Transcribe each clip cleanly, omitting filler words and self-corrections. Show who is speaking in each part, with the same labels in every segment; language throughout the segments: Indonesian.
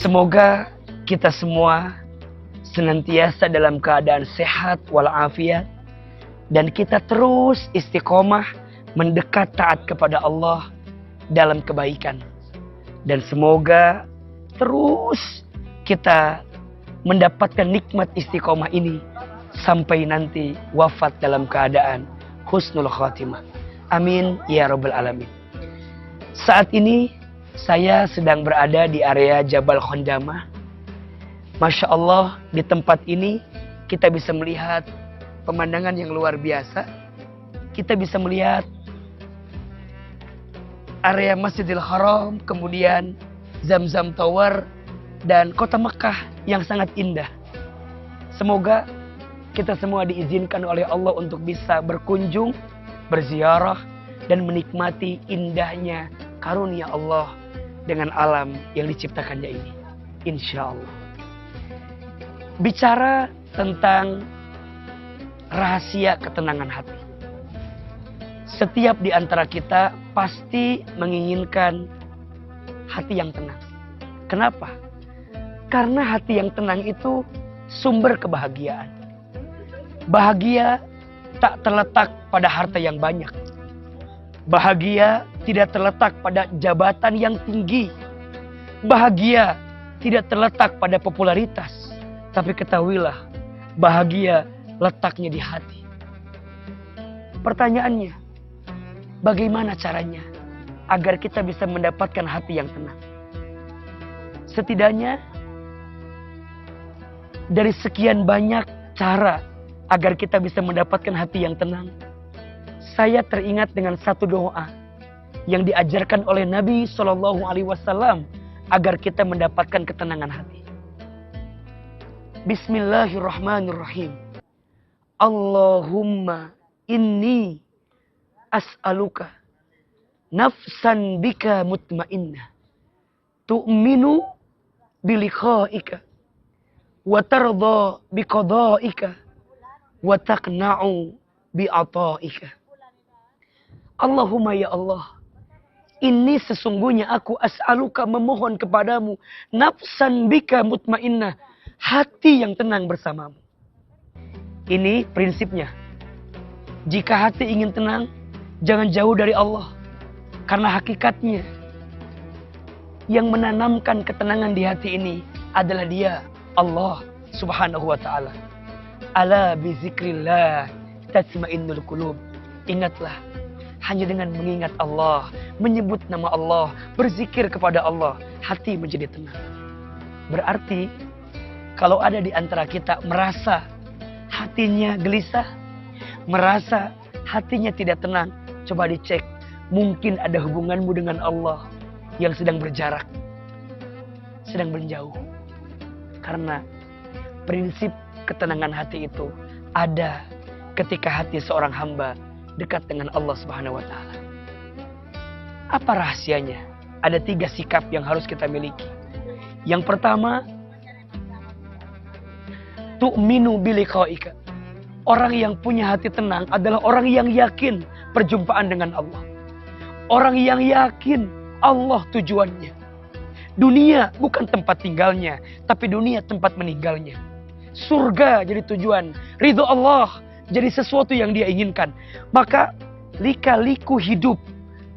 Speaker 1: Semoga kita semua senantiasa dalam keadaan sehat walafiat dan kita terus istiqomah mendekat taat kepada Allah dalam kebaikan. Dan semoga terus kita mendapatkan nikmat istiqomah ini sampai nanti wafat dalam keadaan husnul khatimah. Amin ya rabbal alamin. Saat ini saya sedang berada di area Jabal Khondamah. Masya Allah, di tempat ini kita bisa melihat pemandangan yang luar biasa. Kita bisa melihat area Masjidil Haram, kemudian Zamzam Tower, dan kota Mekah yang sangat indah. Semoga kita semua diizinkan oleh Allah untuk bisa berkunjung, berziarah, dan menikmati indahnya karunia Allah dengan alam yang diciptakannya ini. Insya Allah. Bicara tentang rahasia ketenangan hati. Setiap di antara kita pasti menginginkan hati yang tenang. Kenapa? Karena hati yang tenang itu sumber kebahagiaan. Bahagia tak terletak pada harta yang banyak. Bahagia tidak terletak pada jabatan yang tinggi. Bahagia tidak terletak pada popularitas. Tapi ketahuilah, bahagia letaknya di hati. Pertanyaannya, bagaimana caranya agar kita bisa mendapatkan hati yang tenang? Setidaknya dari sekian banyak cara agar kita bisa mendapatkan hati yang tenang, saya teringat dengan satu doa yang diajarkan oleh Nabi SAW agar kita mendapatkan ketenangan hati. Bismillahirrahmanirrahim. Allahumma inni as'aluka nafsan bika mutmainnah tu'minu biliqa'ika wa tardha biqada'ika wa taqna'u bi'ata'ika. Allahumma ya Allah, ini sesungguhnya aku as'aluka memohon kepadamu nafsan bika mutmainnah, hati yang tenang bersamamu. Ini prinsipnya. Jika hati ingin tenang, jangan jauh dari Allah. Karena hakikatnya yang menanamkan ketenangan di hati ini adalah Dia, Allah Subhanahu wa taala. Ala bizikrillah tatma'innul qulub. Ingatlah, hanya dengan mengingat Allah, menyebut nama Allah, berzikir kepada Allah, hati menjadi tenang. Berarti kalau ada di antara kita merasa hatinya gelisah, merasa hatinya tidak tenang, coba dicek. Mungkin ada hubunganmu dengan Allah yang sedang berjarak, sedang menjauh. Karena prinsip ketenangan hati itu ada ketika hati seorang hamba dekat dengan Allah Subhanahu wa taala. Apa rahasianya? Ada 3 sikap yang harus kita miliki. Yang pertama, tu'minu biliqa'ika. Orang yang punya hati tenang adalah orang yang yakin perjumpaan dengan Allah. Orang yang yakin Allah tujuannya. Dunia bukan tempat tinggalnya, tapi dunia tempat meninggalnya. Surga jadi tujuan, ridho Allah jadi sesuatu yang Dia inginkan. Maka lika-liku hidup,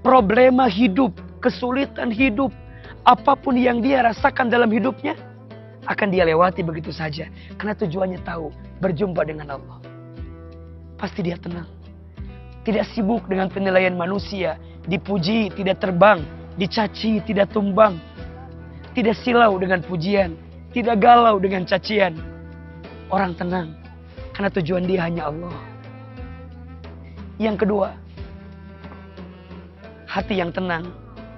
Speaker 1: problema hidup, kesulitan hidup, apapun yang dia rasakan dalam hidupnya akan dia lewati begitu saja. Karena tujuannya tahu, berjumpa dengan Allah. Pasti dia tenang. Tidak sibuk dengan penilaian manusia. Dipuji tidak terbang, dicaci tidak tumbang. Tidak silau dengan pujian, tidak galau dengan cacian. Orang tenang karena tujuan dia hanya Allah. Yang kedua, hati yang tenang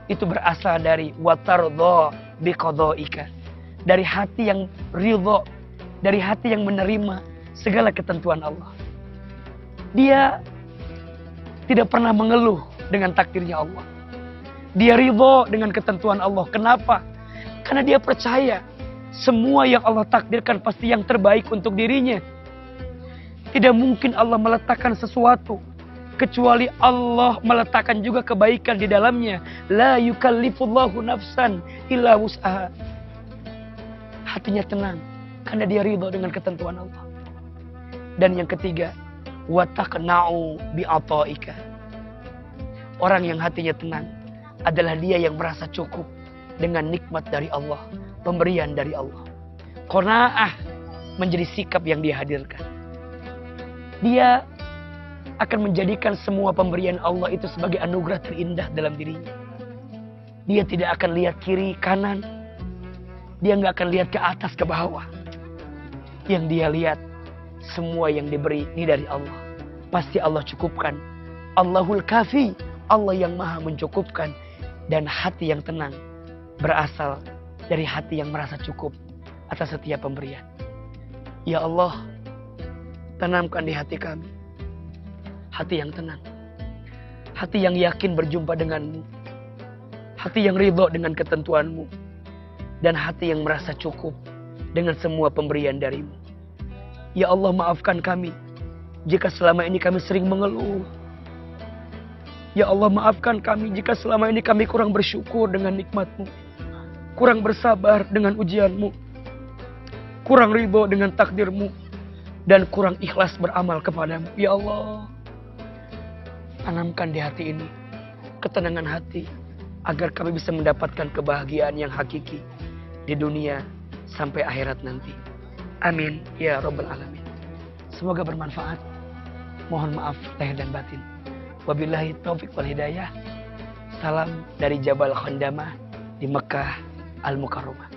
Speaker 1: itu berasal dari watardha biqada'ika. Dari hati yang ridho, dari hati yang menerima segala ketentuan Allah. Dia tidak pernah mengeluh dengan takdirnya Allah. Dia ridho dengan ketentuan Allah. Kenapa? Karena dia percaya semua yang Allah takdirkan pasti yang terbaik untuk dirinya. Tidak mungkin Allah meletakkan sesuatu kecuali Allah meletakkan juga kebaikan di dalamnya. La yukallifullahu nafsan illa wus'aha. hatinya tenang karena dia ridho dengan ketentuan Allah. Dan yang ketiga, wa taqna'u bi'ata'ika. Orang yang hatinya tenang adalah dia yang merasa cukup dengan nikmat dari Allah, pemberian dari Allah. Qanaah menjadi sikap yang dia hadirkan. Dia akan menjadikan semua pemberian Allah itu sebagai anugerah terindah dalam dirinya. Dia tidak akan lihat kiri, kanan. Dia nggak akan lihat ke atas, ke bawah. Yang dia lihat, semua yang diberi ini dari Allah. Pasti Allah cukupkan. Allahul Kafi, Allah yang maha mencukupkan. Dan hati yang tenang berasal dari hati yang merasa cukup atas setiap pemberian. Ya Allah, tanamkan di hati kami hati yang tenang, hati yang yakin berjumpa denganmu, hati yang ridho dengan ketentuanmu, dan hati yang merasa cukup dengan semua pemberian darimu. Ya Allah, maafkan kami jika selama ini kami sering mengeluh. Ya Allah, maafkan kami jika selama ini kami kurang bersyukur dengan nikmat-Mu, kurang bersabar dengan ujian-Mu, kurang ridho dengan takdir-Mu, dan kurang ikhlas beramal kepadamu. Ya Allah, tanamkan di hati ini ketenangan hati agar kami bisa mendapatkan kebahagiaan yang hakiki di dunia sampai akhirat nanti. Amin ya rabbal alamin. Semoga bermanfaat. Mohon maaf lahir dan batin. Wabillahi taufiq wal hidayah. Salam dari Jabal Khandamah di Mekah Al Mukarramah.